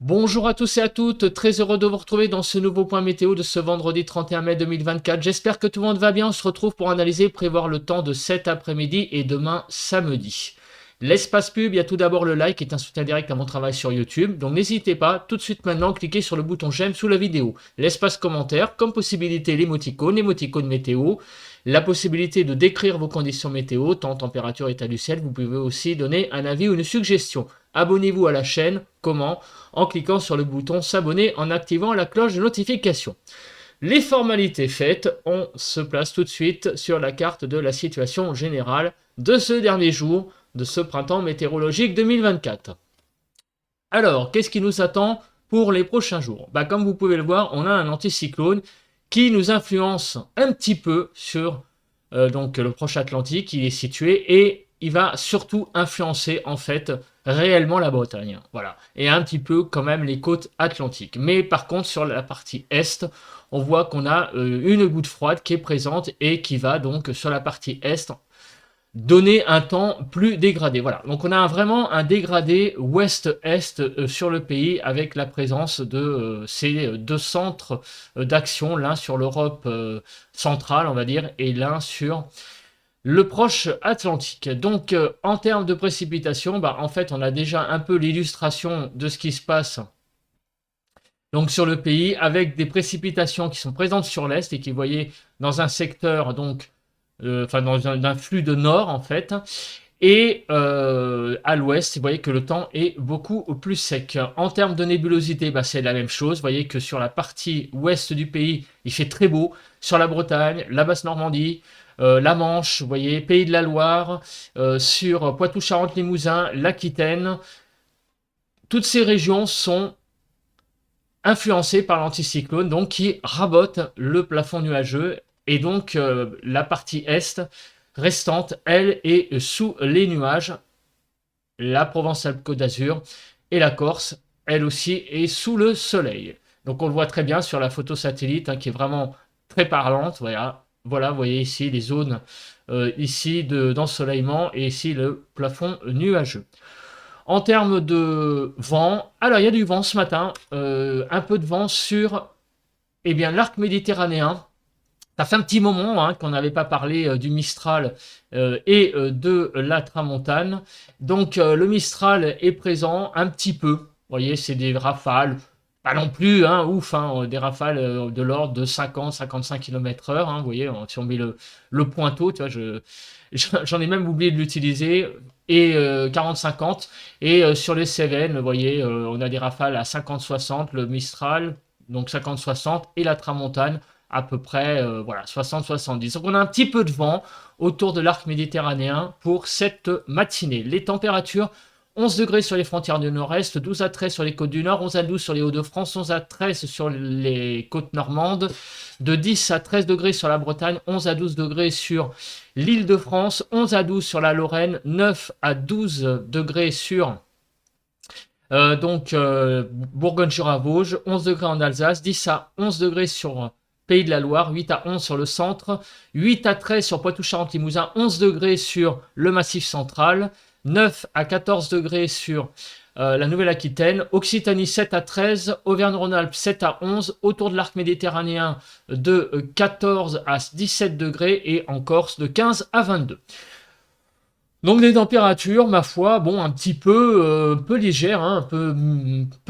Bonjour à tous et à toutes, très heureux de vous retrouver dans ce nouveau point météo de ce vendredi 31 mai 2024. J'espère que tout le monde va bien, on se retrouve pour analyser et prévoir le temps de cet après-midi et demain samedi. L'espace pub, il y a tout d'abord le like qui est un soutien direct à mon travail sur YouTube, donc n'hésitez pas tout de suite maintenant, cliquez sur le bouton j'aime sous la vidéo. L'espace commentaire, comme possibilité l'émoticône météo, la possibilité de décrire vos conditions météo, temps, température, état du ciel, vous pouvez aussi donner un avis ou une suggestion. Abonnez-vous à la chaîne, comment? En cliquant sur le bouton s'abonner en activant la cloche de notification. Les formalités faites, on se place tout de suite sur la carte de la situation générale de ce dernier jour de ce printemps météorologique 2024. Alors, qu'est-ce qui nous attend pour les prochains jours? Comme vous pouvez le voir, on a un anticyclone qui nous influence un petit peu sur donc le proche Atlantique, il est situé et il va surtout influencer en fait réellement la Bretagne, voilà, et un petit peu quand même les côtes atlantiques. Mais par contre sur la partie est, on voit qu'on a une goutte froide qui est présente et qui va donc sur la partie est donner un temps plus dégradé. Voilà, donc on a vraiment un dégradé ouest-est sur le pays avec la présence de ces deux centres d'action, l'un sur l'Europe centrale, on va dire, et l'un sur le proche Atlantique. Donc en termes de précipitations, en fait on a déjà un peu l'illustration de ce qui se passe donc sur le pays avec des précipitations qui sont présentes sur l'est et qui, vous voyez, dans un secteur donc dans un flux de nord en fait, et à l'ouest, vous voyez que le temps est beaucoup plus sec. En termes de nébulosité, c'est la même chose. Vous voyez que sur la partie ouest du pays, il fait très beau. Sur la Bretagne, la Basse-Normandie, la Manche, vous voyez, Pays de la Loire, sur Poitou-Charentes-Limousin, l'Aquitaine, toutes ces régions sont influencées par l'anticyclone, donc qui rabote le plafond nuageux. Et donc la partie est restante, elle, est sous les nuages. La Provence-Alpes-Côte d'Azur et la Corse, elle aussi, est sous le soleil. Donc on le voit très bien sur la photo satellite qui est vraiment très parlante. Voilà, voilà, vous voyez ici les zones ici d'ensoleillement et ici le plafond nuageux. En termes de vent, alors il y a du vent ce matin, un peu de vent sur l'arc méditerranéen. Ça fait un petit moment qu'on n'avait pas parlé du Mistral et de la Tramontane. Donc le Mistral est présent un petit peu. Vous voyez, c'est des rafales, pas non plus ouf, des rafales de l'ordre de 50-55 km/h. Vous voyez, si on met le pointeau, tu vois, j'en ai même oublié de l'utiliser. Et 40-50. Et sur les Cévennes, vous voyez, on a des rafales à 50-60, le Mistral, donc 50-60, et la Tramontane à peu près 60-70. Donc on a un petit peu de vent autour de l'arc méditerranéen pour cette matinée. Les températures, 11 degrés sur les frontières du nord-est, 12 à 13 sur les côtes du nord, 11 à 12 sur les Hauts-de-France, 11 à 13 sur les côtes normandes, de 10 à 13 degrés sur la Bretagne, 11 à 12 degrés sur l'Île-de-France, 11 à 12 sur la Lorraine, 9 à 12 degrés sur Bourgogne-sur-Vosges, 11 degrés en Alsace, 10 à 11 degrés sur Pays de la Loire, 8 à 11 sur le centre, 8 à 13 sur Poitou-Charentes-Limousin, 11 degrés sur le Massif central, 9 à 14 degrés sur la Nouvelle-Aquitaine, Occitanie 7 à 13, Auvergne-Rhône-Alpes 7 à 11, autour de l'arc méditerranéen de 14 à 17 degrés et en Corse de 15 à 22. Donc des températures, ma foi, un petit peu légères, un peu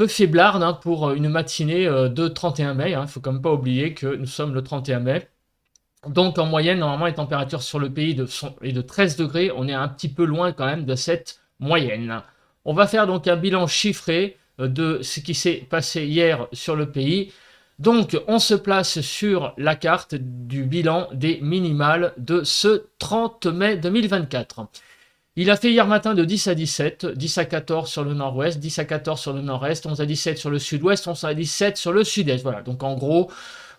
faiblardes pour une matinée de 31 mai. Il ne faut quand même pas oublier que nous sommes le 31 mai. Donc en moyenne, normalement, les températures sur le pays est de 13 degrés. On est un petit peu loin quand même de cette moyenne. On va faire donc un bilan chiffré de ce qui s'est passé hier sur le pays. Donc on se place sur la carte du bilan des minimales de ce 30 mai 2024. Il a fait hier matin de 10 à 17, 10 à 14 sur le nord-ouest, 10 à 14 sur le nord-est, 11 à 17 sur le sud-ouest, 11 à 17 sur le sud-est. Voilà, donc en gros,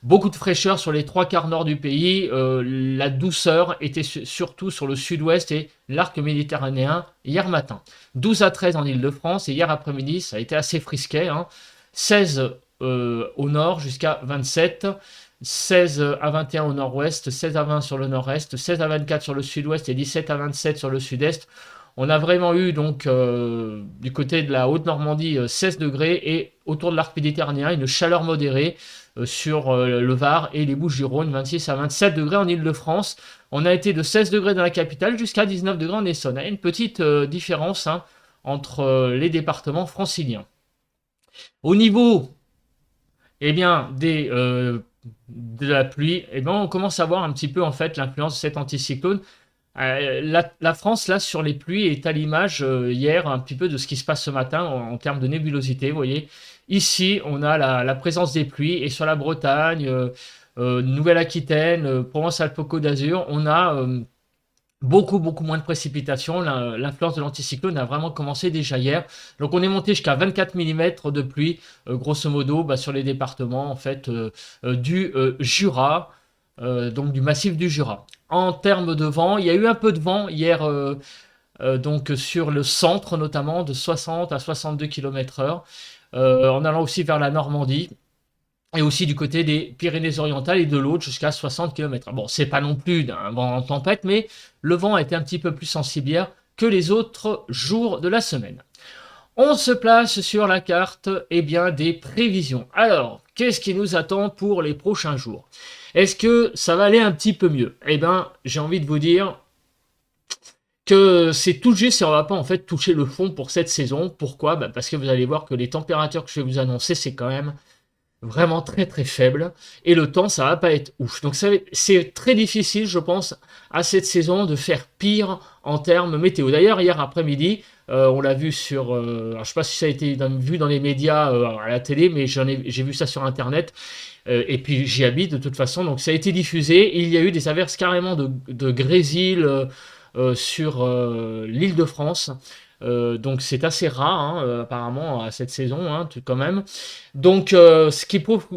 beaucoup de fraîcheur sur les trois quarts nord du pays. La douceur était surtout sur le sud-ouest et l'arc méditerranéen hier matin. 12 à 13 en Île-de-France et hier après-midi, ça a été assez frisquet. 16 au nord jusqu'à 27. 16 à 21 au nord-ouest, 16 à 20 sur le nord-est, 16 à 24 sur le sud-ouest et 17 à 27 sur le sud-est. On a vraiment eu donc du côté de la Haute-Normandie 16 degrés et autour de l'arc méditerranéen une chaleur modérée sur le Var et les Bouches-du-Rhône, 26 à 27 degrés en Île-de-France. On a été de 16 degrés dans la capitale jusqu'à 19 degrés en Essonne. Il y a une petite différence hein, entre les départements franciliens. Au niveau eh bien, de la pluie, eh bien, on commence à voir un petit peu en fait l'influence de cet anticyclone. La France, là, sur les pluies, est à l'image hier un petit peu de ce qui se passe ce matin en termes de nébulosité. Vous voyez, ici, on a la présence des pluies et sur la Bretagne, Nouvelle-Aquitaine, Provence-Alpes-Côte d'Azur, on a beaucoup moins de précipitations. L'influence de l'anticyclone a vraiment commencé déjà hier. Donc on est monté jusqu'à 24 mm de pluie, grosso modo, sur les départements en fait du Jura, donc du massif du Jura. En termes de vent, il y a eu un peu de vent hier, donc sur le centre notamment, de 60 à 62 km/h, en allant aussi vers la Normandie. Et aussi du côté des Pyrénées-Orientales et de l'autre jusqu'à 60 km. Bon, c'est pas non plus un vent en tempête, mais le vent a été un petit peu plus sensible hier que les autres jours de la semaine. On se place sur la carte eh bien, des prévisions. Alors, qu'est-ce qui nous attend pour les prochains jours? Est-ce que ça va aller un petit peu mieux? Eh bien, j'ai envie de vous dire que c'est tout juste si on ne va pas en fait toucher le fond pour cette saison. Pourquoi? Parce que vous allez voir que les températures que je vais vous annoncer, c'est quand même vraiment très faible et le temps ça va pas être ouf, donc c'est très difficile je pense à cette saison de faire pire en termes météo. D'ailleurs hier après-midi on l'a vu sur alors, je sais pas si ça a été vu dans les médias à la télé, mais j'ai vu ça sur internet et puis j'y habite de toute façon, donc ça a été diffusé. Il y a eu des averses carrément de grésil sur l'île de France. Donc c'est assez rare apparemment à cette saison tout quand même. Donc ce qui prouve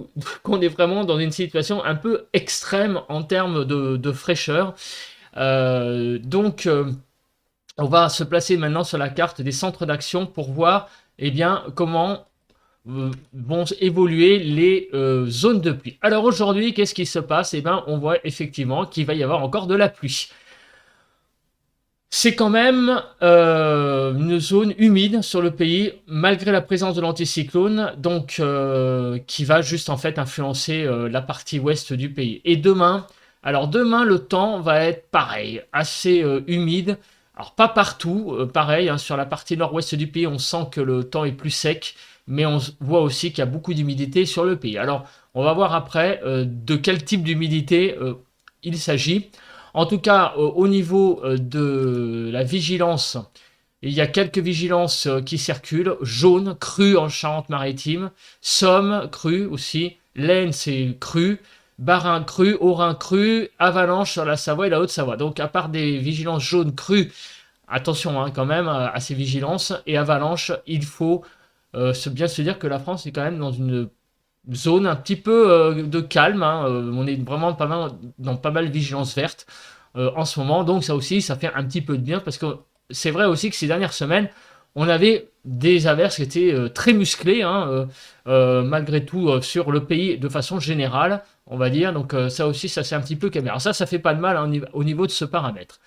qu'on est vraiment dans une situation un peu extrême en termes de fraîcheur. Donc on va se placer maintenant sur la carte des centres d'action pour voir eh bien, comment vont évoluer les zones de pluie. Alors aujourd'hui, qu'est-ce qui se passe? Eh bien, on voit effectivement qu'il va y avoir encore de la pluie. C'est quand même une zone humide sur le pays, malgré la présence de l'anticyclone, donc qui va juste en fait influencer la partie ouest du pays. Et demain, alors demain le temps va être pareil, assez humide. Alors pas partout, pareil, sur la partie nord-ouest du pays, on sent que le temps est plus sec, mais on voit aussi qu'il y a beaucoup d'humidité sur le pays. Alors on va voir après de quel type d'humidité il s'agit. En tout cas, au niveau de la vigilance, il y a quelques vigilances qui circulent. Jaune, cru en Charente-Maritime. Somme, cru aussi. l'Aisne, c'est cru. Bas-Rhin, cru. Haut-Rhin, cru. Avalanche sur la Savoie et la Haute-Savoie. Donc, à part des vigilances jaunes crues, attention quand même à ces vigilances. Et avalanche, il faut bien se dire que la France est quand même dans une zone un petit peu de calme. On est vraiment dans pas mal de vigilance verte en ce moment. Donc ça aussi, ça fait un petit peu de bien parce que c'est vrai aussi que ces dernières semaines, on avait des averses qui étaient très musclées, malgré tout, sur le pays de façon générale, on va dire. Donc ça aussi, ça c'est un petit peu calmé. Alors ça fait pas de mal au niveau de ce paramètre.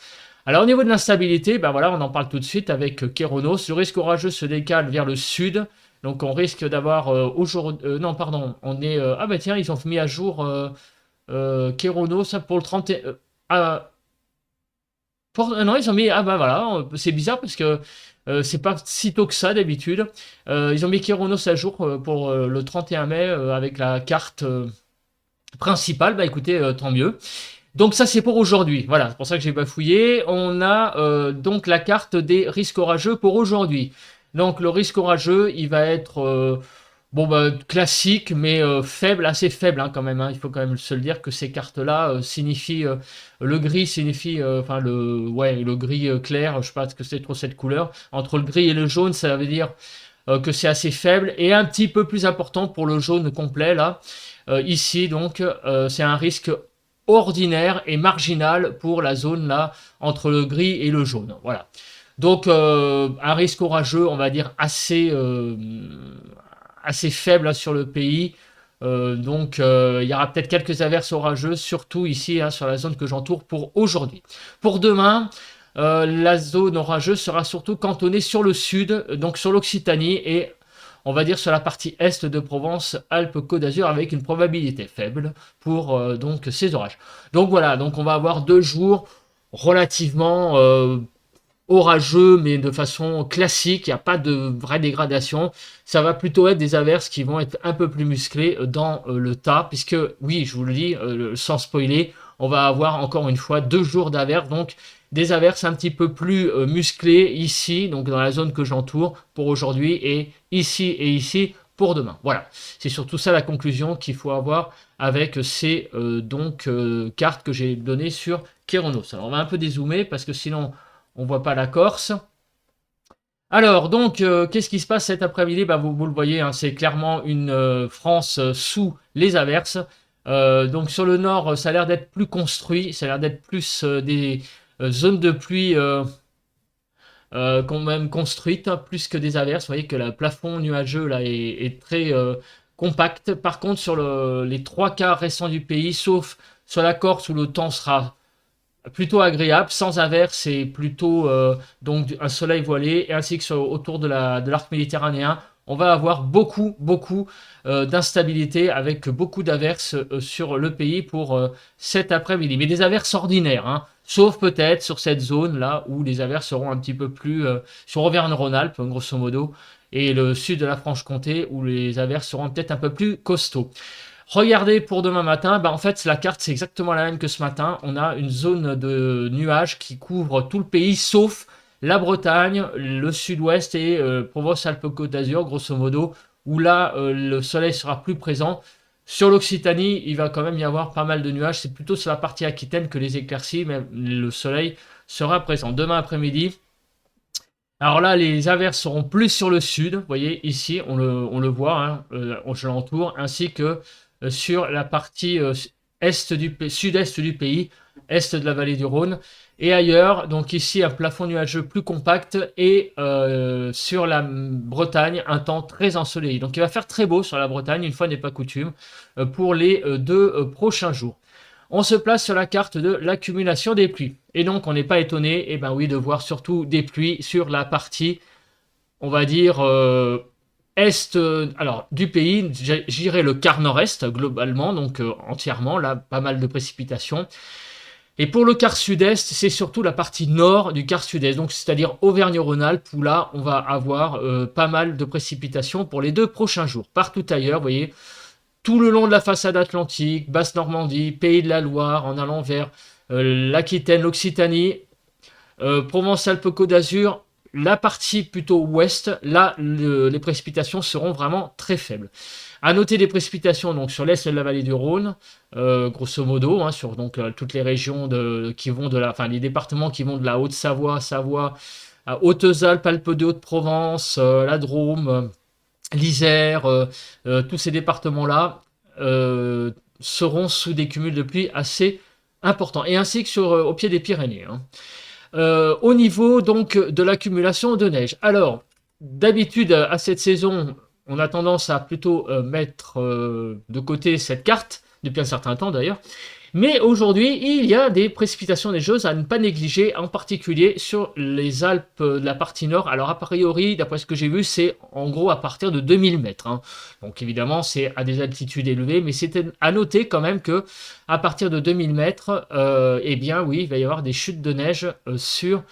Alors au niveau de l'instabilité, ben voilà, on en parle tout de suite avec Kéronos. Le risque orageux se décale vers le sud. Donc on risque d'avoir aujourd'hui... non, pardon, on est... ah bah tiens, ils ont mis à jour Kéronos pour le 31... non, ils ont mis... Ah bah voilà, c'est bizarre parce que c'est pas si tôt que ça d'habitude. Ils ont mis Kéronos à jour pour le 31 mai avec la carte principale. Bah écoutez, tant mieux. Donc ça c'est pour aujourd'hui, voilà, c'est pour ça que j'ai bafouillé. On a donc la carte des risques orageux pour aujourd'hui. Donc le risque orageux, il va être classique, mais faible, assez faible quand même. Il faut quand même se le dire que ces cartes-là signifient le gris signifie le gris clair. Je sais pas ce que c'est trop cette couleur. Entre le gris et le jaune, ça veut dire que c'est assez faible et un petit peu plus important pour le jaune complet là. Ici donc c'est un risque ordinaire et marginal pour la zone là entre le gris et le jaune. Voilà. Donc un risque orageux, on va dire assez faible sur le pays. Donc il y aura peut-être quelques averses orageuses, surtout ici sur la zone que j'entoure pour aujourd'hui. Pour demain, La zone orageuse sera surtout cantonnée sur le sud, donc sur l'Occitanie et on va dire sur la partie est de Provence-Alpes-Côte d'Azur avec une probabilité faible pour donc ces orages. Donc voilà, donc on va avoir 2 jours relativement orageux, mais de façon classique, il n'y a pas de vraie dégradation. Ça va plutôt être des averses qui vont être un peu plus musclées dans le tas, puisque, oui, je vous le dis, sans spoiler, on va avoir encore une fois 2 jours d'averses, donc des averses un petit peu plus musclées ici, donc dans la zone que j'entoure pour aujourd'hui, et ici pour demain. Voilà, c'est surtout ça la conclusion qu'il faut avoir avec ces cartes que j'ai données sur Kéronos. Alors on va un peu dézoomer parce que sinon on voit pas la Corse. Alors, donc, qu'est-ce qui se passe cet après-midi? Bah, vous le voyez, hein, c'est clairement une France sous les averses. Donc, sur le nord, ça a l'air d'être plus construit, ça a l'air d'être plus des zones de pluie quand même construites, hein, plus que des averses. Vous voyez que le plafond nuageux là est très compact. Par contre, sur les 3 quarts restants du pays, sauf sur la Corse où le temps sera plutôt agréable, sans averse et plutôt donc un soleil voilé, et ainsi que autour de l'arc méditerranéen, on va avoir beaucoup d'instabilité avec beaucoup d'averses sur le pays pour cet après-midi. Mais des averses ordinaires, hein, sauf peut-être sur cette zone là où les averses seront un petit peu plus sur Auvergne-Rhône-Alpes, grosso modo, et le sud de la Franche-Comté où les averses seront peut-être un peu plus costauds. Regardez pour demain matin, bah en fait la carte c'est exactement la même que ce matin. On a une zone de nuages qui couvre tout le pays sauf la Bretagne, le sud-ouest et Provence-Alpes-Côte d'Azur grosso modo, où là le soleil sera plus présent. Sur l'Occitanie, il va quand même y avoir pas mal de nuages. C'est plutôt sur la partie aquitaine que les éclaircies, mais le soleil sera présent. Demain après-midi, alors là, les averses seront plus sur le sud. Vous voyez, ici, on le voit, hein, je l'entoure, ainsi que sur la partie sud-est du pays, est de la vallée du Rhône, et ailleurs. Donc ici, un plafond nuageux plus compact, et sur la Bretagne, un temps très ensoleillé. Donc il va faire très beau sur la Bretagne, une fois n'est pas coutume, pour les 2 prochains jours. On se place sur la carte de l'accumulation des pluies. Et donc, on n'est pas étonné, eh ben oui, de voir surtout des pluies sur la partie, on va dire, est du pays. J'irai le quart nord-est, globalement, donc entièrement, là, pas mal de précipitations. Et pour le quart sud-est, c'est surtout la partie nord du quart sud-est, donc c'est-à-dire Auvergne-Rhône-Alpes, où là, on va avoir pas mal de précipitations pour les 2 prochains jours. Partout ailleurs, vous voyez, tout le long de la façade atlantique, Basse-Normandie, Pays de la Loire, en allant vers l'Aquitaine, l'Occitanie, Provence-Alpes-Côte d'Azur, la partie plutôt ouest, là, les précipitations seront vraiment très faibles. À noter des précipitations donc sur l'est de la vallée du Rhône, grosso modo, hein, sur donc toutes les régions qui vont les départements qui vont de la Haute-Savoie, Savoie, à Hautes-Alpes, Alpes de Haute-Provence, la Drôme, l'Isère, tous ces départements-là seront sous des cumuls de pluie assez importants, et ainsi que au pied des Pyrénées. Hein. Au niveau donc de l'accumulation de neige. Alors, d'habitude à cette saison, on a tendance à plutôt mettre de côté cette carte, depuis un certain temps d'ailleurs. Mais aujourd'hui, il y a des précipitations neigeuses à ne pas négliger, en particulier sur les Alpes de la partie nord. Alors a priori, d'après ce que j'ai vu, c'est en gros à partir de 2000 mètres. Hein. Donc évidemment, c'est à des altitudes élevées, mais c'est à noter quand même que à partir de 2000 mètres, eh bien oui, il va y avoir des chutes de neige sur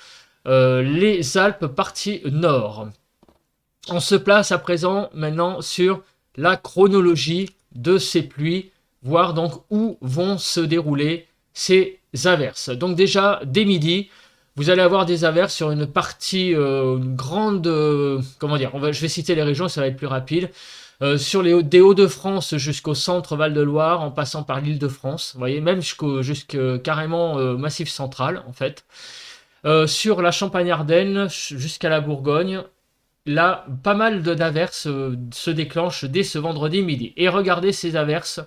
les Alpes partie nord. On se place à présent maintenant sur la chronologie de ces pluies, voir donc où vont se dérouler ces averses. Donc déjà, dès midi, vous allez avoir des averses sur une partie, une grande... comment dire, je vais citer les régions, ça va être plus rapide. Sur des Hauts-de-France jusqu'au centre Val-de-Loire, en passant par l'Île-de-France, vous voyez, même jusqu'à carrément Massif central, en fait. Sur la Champagne-Ardenne jusqu'à la Bourgogne, là, pas mal d'averses se déclenchent dès ce vendredi midi. Et regardez, ces averses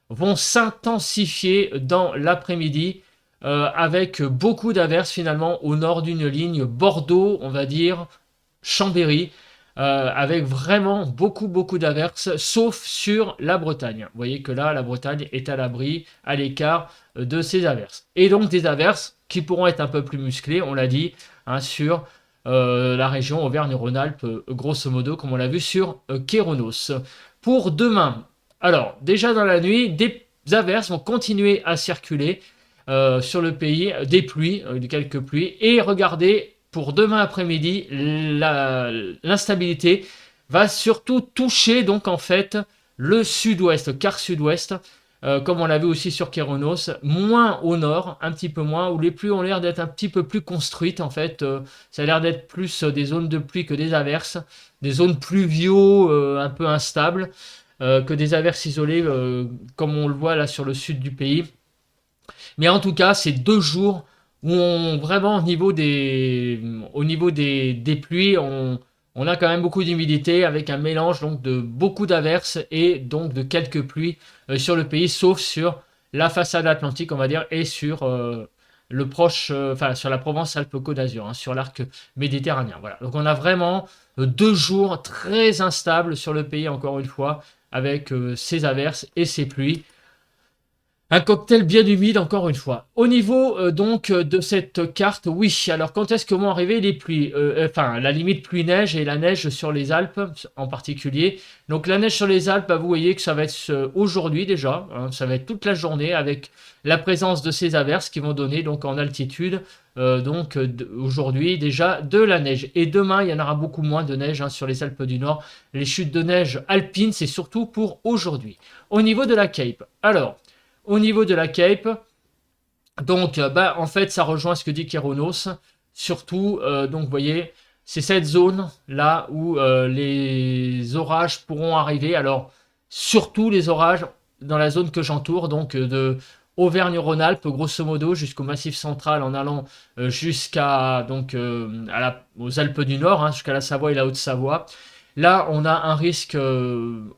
vont s'intensifier dans l'après-midi avec beaucoup d'averses finalement au nord d'une ligne Bordeaux, on va dire, Chambéry, avec vraiment beaucoup d'averses, sauf sur la Bretagne. Vous voyez que là, la Bretagne est à l'abri, à l'écart de ces averses. Et donc des averses qui pourront être un peu plus musclées, on l'a dit, hein, sur la région Auvergne-Rhône-Alpes, grosso modo, comme on l'a vu sur Kéronos. Pour demain, alors déjà dans la nuit, des averses vont continuer à circuler sur le pays, des pluies, quelques pluies, et regardez, pour demain après-midi, l'instabilité va surtout toucher donc en fait le sud-ouest, le quart sud-ouest, comme on l'a vu aussi sur Kéronos, moins au nord, un petit peu moins, où les pluies ont l'air d'être un petit peu plus construites en fait, ça a l'air d'être plus des zones de pluie que des averses, des zones pluvio un peu instables, que des averses isolées, comme on le voit là sur le sud du pays. Mais en tout cas, c'est 2 jours où vraiment au niveau des pluies, on a quand même beaucoup d'humidité avec un mélange donc de beaucoup d'averses et donc de quelques pluies sur le pays, sauf sur la façade atlantique, on va dire, et sur le proche, enfin sur la Provence-Alpes-Côte d'Azur, hein, sur l'arc méditerranéen. Voilà. Donc on a vraiment 2 jours très instables sur le pays, encore une fois, avec ces averses et ces pluies. Un cocktail bien humide, encore une fois. Au niveau donc de cette carte, oui. Alors, quand est-ce que vont arriver les pluies enfin, la limite pluie-neige et la neige sur les Alpes en particulier. Donc, la neige sur les Alpes, vous voyez que ça va être aujourd'hui déjà. Hein, ça va être toute la journée avec la présence de ces averses qui vont donner donc en altitude. Aujourd'hui déjà de la neige. Et demain, il y en aura beaucoup moins de neige hein, sur les Alpes du Nord. Les chutes de neige alpines, c'est surtout pour aujourd'hui. Au niveau de la Cape, alors. Au niveau de la Cape, donc en fait ça rejoint ce que dit Kéronos, surtout donc vous voyez c'est cette zone là où les orages pourront arriver, alors surtout les orages dans la zone que j'entoure, donc de Auvergne-Rhône-Alpes grosso modo jusqu'au Massif central en allant jusqu'à donc aux Alpes du Nord, hein, jusqu'à la Savoie et la Haute-Savoie. Là, on a un risque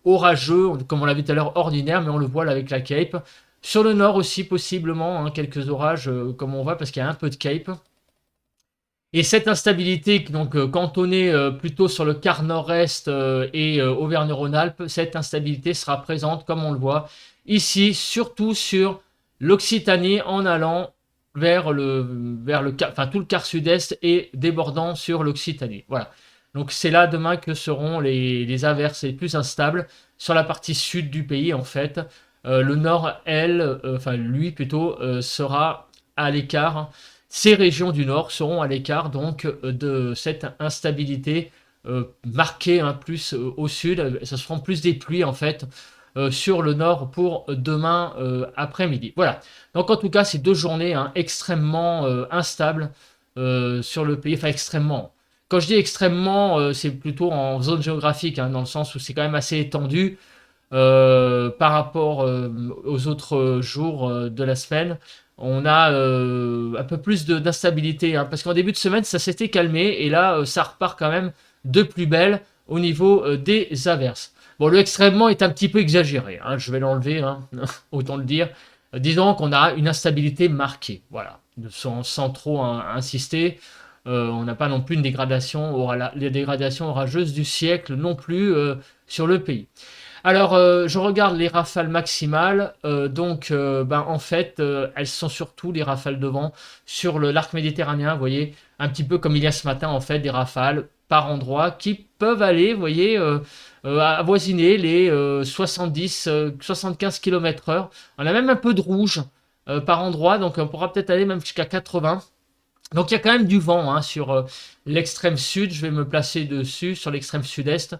orageux, comme on l'a vu tout à l'heure, ordinaire, mais on le voit là avec la Cape. Sur le nord aussi, possiblement, hein, quelques orages, comme on voit, parce qu'il y a un peu de Cape. Et cette instabilité, donc cantonnée plutôt sur le quart nord-est et Auvergne-Rhône-Alpes, cette instabilité sera présente, comme on le voit, ici, surtout sur l'Occitanie, en allant vers tout le quart sud-est et débordant sur l'Occitanie. Voilà. Donc c'est là demain que seront les averses les plus instables sur la partie sud du pays, en fait. Le nord, lui plutôt, sera à l'écart. Ces régions du nord seront à l'écart donc de cette instabilité marquée hein, plus au sud. Ça se fera plus des pluies en fait sur le nord pour demain après-midi. Voilà. Donc en tout cas, c'est 2 journées hein, extrêmement instables sur le pays. Enfin, extrêmement. Quand je dis extrêmement, c'est plutôt en zone géographique, hein, dans le sens où c'est quand même assez étendu. Par rapport aux autres jours de la semaine, on a un peu plus d'instabilité, hein, parce qu'en début de semaine, ça s'était calmé, et là, ça repart quand même de plus belle au niveau des averses. Bon, le extrêmement est un petit peu exagéré, hein, je vais l'enlever, hein, autant le dire. Disons qu'on a une instabilité marquée, voilà, sans trop insister. On n'a pas non plus une dégradation, les dégradations orageuses du siècle non plus sur le pays. Alors, je regarde les rafales maximales. En fait, elles sont surtout les rafales de vent sur l'arc méditerranéen. Vous voyez, un petit peu comme il y a ce matin, en fait, des rafales par endroit qui peuvent aller, vous voyez, avoisiner les 75 km/h. On a même un peu de rouge par endroit, donc on pourra peut-être aller même jusqu'à 80. Donc il y a quand même du vent hein, sur l'extrême sud. Je vais me placer dessus, sur l'extrême sud-est.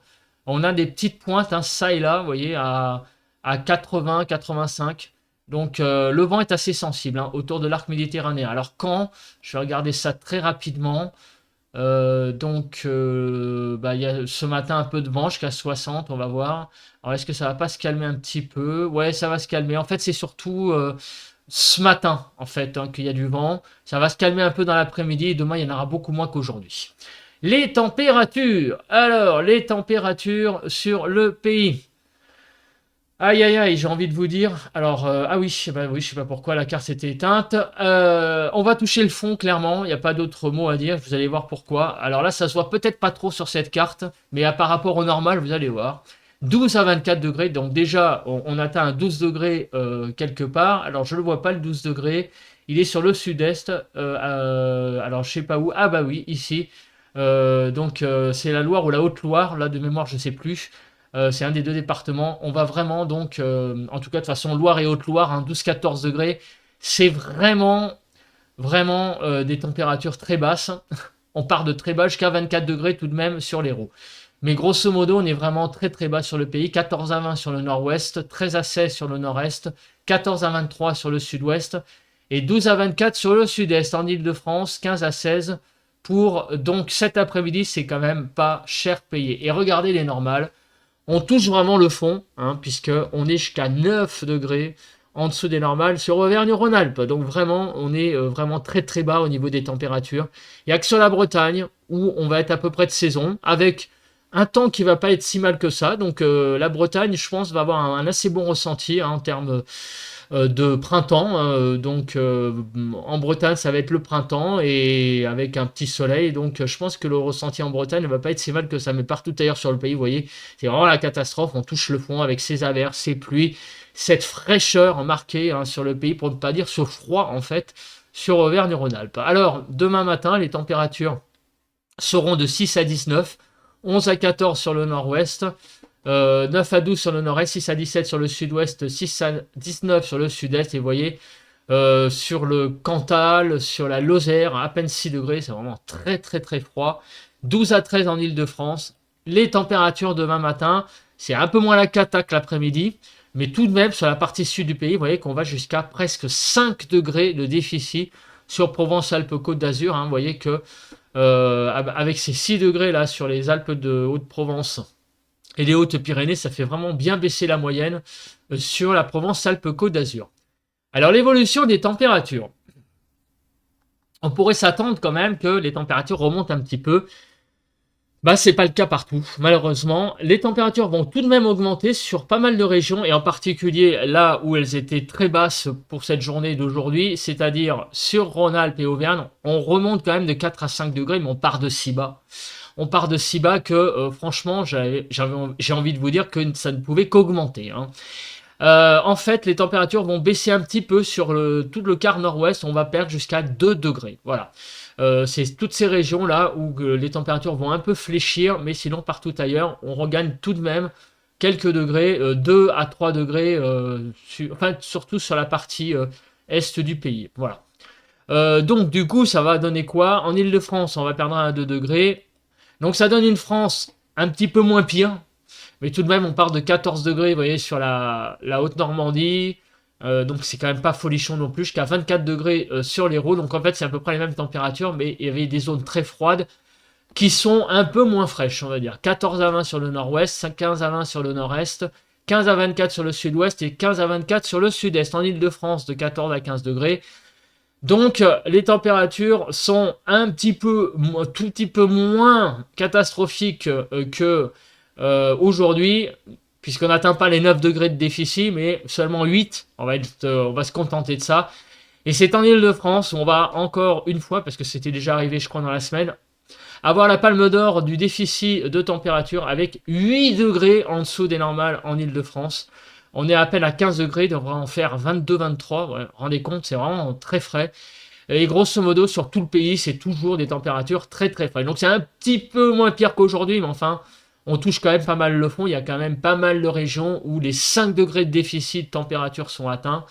On a des petites pointes, hein, ça et là, vous voyez, à 80, 85. Donc le vent est assez sensible hein, autour de l'arc méditerranéen. Alors quand, je vais regarder ça très rapidement. Il y a ce matin un peu de vent jusqu'à 60, on va voir. Alors est-ce que ça va pas se calmer un petit peu? Ouais, ça va se calmer. En fait, c'est surtout ce matin, en fait, hein, qu'il y a du vent. Ça va se calmer un peu dans l'après-midi et demain, il y en aura beaucoup moins qu'aujourd'hui. Les températures. Alors, les températures sur le pays. Aïe aïe aïe, j'ai envie de vous dire. Alors, ah oui, bah oui, je sais pas pourquoi la carte s'était éteinte. On va toucher le fond, clairement. Il n'y a pas d'autre mot à dire. Vous allez voir pourquoi. Alors là, ça se voit peut-être pas trop sur cette carte, mais par rapport au normal, vous allez voir. 12 à 24 degrés. Donc déjà, on atteint un 12 degrés quelque part. Alors, je ne le vois pas, le 12 degrés. Il est sur le sud-est. Alors, je sais pas où. Ah bah oui, ici. C'est la Loire ou la Haute-Loire. Là, de mémoire, je sais plus. C'est un des deux départements. On va vraiment donc, en tout cas de façon Loire et Haute-Loire, hein, 12-14 degrés. C'est vraiment des températures très basses. On part de très bas jusqu'à 24 degrés tout de même sur l'Hérault. Mais grosso modo, on est vraiment très très bas sur le pays. 14 à 20 sur le nord-ouest, 13 à 16 sur le nord-est, 14 à 23 sur le sud-ouest et 12 à 24 sur le sud-est. En Ile-de-France, 15 à 16 pour donc cet après-midi. C'est quand même pas cher payé. Et regardez les normales. On touche vraiment le fond, hein, puisqu'on est jusqu'à 9 degrés en dessous des normales sur Auvergne-Rhône-Alpes. Donc vraiment, on est vraiment très très bas au niveau des températures. Il n'y a que sur la Bretagne, où on va être à peu près de saison, avec un temps qui va pas être si mal que ça. Donc la Bretagne, je pense, va avoir un assez bon ressenti, hein, en termes de printemps. En Bretagne, ça va être le printemps et avec un petit soleil. Donc je pense que le ressenti en Bretagne ne va pas être si mal que ça. Mais partout ailleurs sur le pays, vous voyez, c'est vraiment la catastrophe. On touche le fond avec ces averses, ces pluies, cette fraîcheur marquée, hein, sur le pays, pour ne pas dire ce froid en fait, sur Auvergne-Rhône-Alpes. Alors, demain matin, les températures seront de 6 à 19, 11 à 14 sur le nord-ouest, 9 à 12 sur le nord-est, 6 à 17 sur le sud-ouest, 6 à 19 sur le sud-est. Et vous voyez, sur le Cantal, sur la Lozère, à peine 6 degrés, c'est vraiment très très très froid. 12 à 13 en Ile-de-France. Les températures demain matin, c'est un peu moins la cata que l'après-midi, mais tout de même, sur la partie sud du pays, vous voyez qu'on va jusqu'à presque 5 degrés de déficit sur Provence-Alpes-Côte d'Azur, hein. Vous voyez que avec ces 6 degrés là sur les Alpes de Haute-Provence et les Hautes-Pyrénées, ça fait vraiment bien baisser la moyenne sur la Provence-Alpes-Côte d'Azur. Alors l'évolution des températures. On pourrait s'attendre quand même que les températures remontent un petit peu. Bah, c'est pas le cas partout, malheureusement. Les températures vont tout de même augmenter sur pas mal de régions, et en particulier là où elles étaient très basses pour cette journée d'aujourd'hui, c'est-à-dire sur Rhône-Alpes et Auvergne. On remonte quand même de 4 à 5 degrés, mais on part de si bas. On part de si bas que, franchement, j'ai envie de vous dire que ça ne pouvait qu'augmenter, hein. En fait, les températures vont baisser un petit peu sur tout le quart nord-ouest. On va perdre jusqu'à 2 degrés. Voilà. C'est toutes ces régions-là où les températures vont un peu fléchir, mais sinon partout ailleurs, on regagne tout de même quelques degrés, 2 à 3 degrés, surtout sur la partie est du pays. Voilà. Donc du coup, ça va donner quoi? En Ile-de-France, on va perdre 1 à 2 degrés. Donc ça donne une France un petit peu moins pire. Mais tout de même, on part de 14 degrés, vous voyez, sur la Haute-Normandie. Donc c'est quand même pas folichon non plus, jusqu'à 24 degrés sur l'Hérault. Donc en fait, c'est à peu près les mêmes températures, mais il y avait des zones très froides qui sont un peu moins fraîches, on va dire. 14 à 20 sur le nord-ouest, 15 à 20 sur le nord-est, 15 à 24 sur le sud-ouest et 15 à 24 sur le sud-est. En Ile-de-France, de 14 à 15 degrés. Donc les températures sont un petit peu, tout petit peu moins catastrophiques que aujourd'hui, puisqu'on n'atteint pas les 9 degrés de déficit, mais seulement 8, on va se contenter de ça. Et c'est en Ile-de-France où on va encore une fois, parce que c'était déjà arrivé je crois dans la semaine, avoir la palme d'or du déficit de température avec 8 degrés en dessous des normales en Ile-de-France. On est à peine à 15 degrés, on devrait en faire 22-23, ouais, rendez compte, c'est vraiment très frais. Et grosso modo, sur tout le pays, c'est toujours des températures très très frais. Donc c'est un petit peu moins pire qu'aujourd'hui, mais enfin, on touche quand même pas mal le fond. Il y a quand même pas mal de régions où les 5 degrés de déficit de température sont atteints.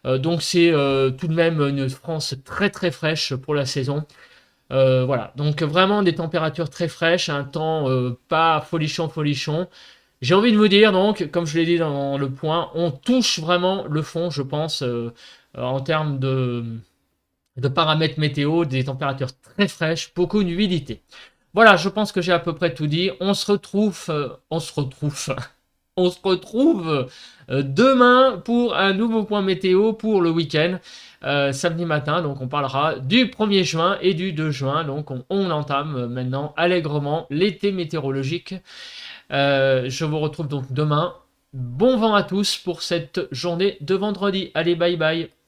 Donc c'est tout de même une France très très fraîche pour la saison. Voilà, donc vraiment des températures très fraîches, un temps pas folichon folichon. J'ai envie de vous dire donc, comme je l'ai dit dans le point, on touche vraiment le fond, je pense, en termes de paramètres météo, des températures très fraîches, beaucoup d'humidité. Voilà, je pense que j'ai à peu près tout dit. On se retrouve on se retrouve demain pour un nouveau point météo pour le week-end, samedi matin. Donc on parlera du 1er juin et du 2 juin. Donc on entame maintenant allègrement l'été météorologique. Je vous retrouve donc demain. Bon vent à tous pour cette journée de vendredi. Allez, bye bye.